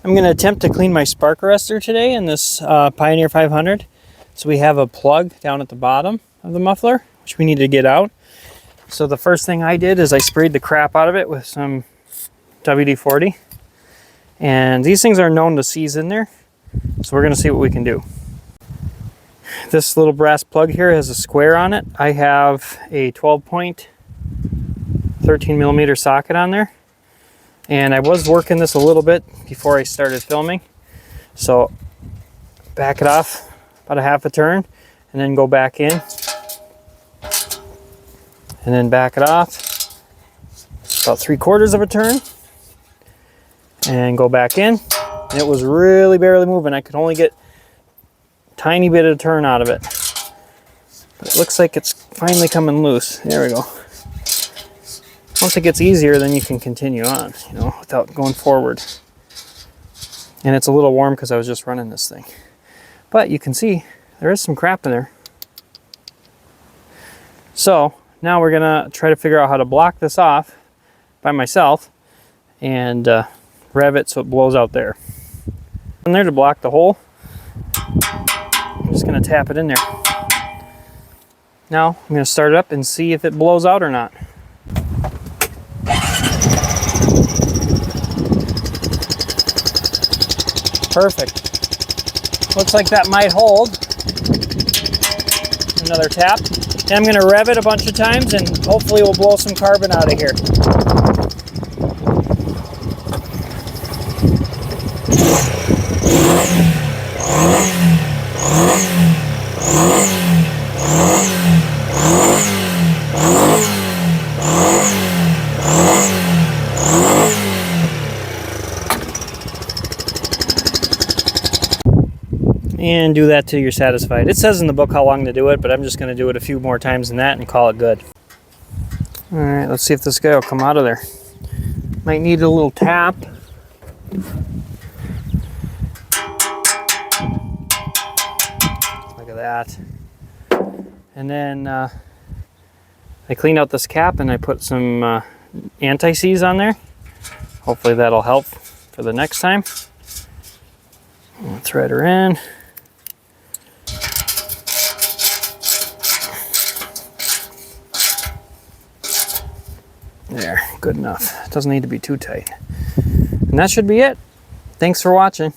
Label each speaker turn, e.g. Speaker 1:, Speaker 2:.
Speaker 1: I'm going to attempt to clean my spark arrestor today in this Pioneer 500. So we have a plug down at the bottom of the muffler, which we need to get out. So the first thing I did is I sprayed the crap out of it with some WD-40. And these things are known to seize in there. So we're going to see what we can do. This little brass plug here has a square on it. I have a 12-point 13mm socket on there. And I was working this a little bit before I started filming. So back it off about a half a turn and then go back in. And then back it off about 3/4 of a turn and go back in. And it was really barely moving. I could only get a tiny bit of turn out of it. But it looks like it's finally coming loose. There we go. Once it gets easier, then you can continue on, you know, without going forward. And it's a little warm because I was just running this thing. But you can see there is some crap in there. So now we're gonna try to figure out how to block this off by myself and rev it so it blows out there. In there to block the hole, I'm just gonna tap it in there. Now I'm gonna start it up and see if it blows out or not. Perfect. Looks like that might hold. Another tap. And I'm going to rev it a bunch of times and hopefully we'll blow some carbon out of here. And do that till you're satisfied. It says in the book how long to do it, but I'm just going to do it a few more times than that and call it good. All right, let's see if this guy will come out of there. Might need a little tap. Look at that. And then I cleaned out this cap and I put some anti-seize on there. Hopefully that'll help for the next time. I'll thread her in. There, good enough. It doesn't need to be too tight. And that should be it. Thanks for watching.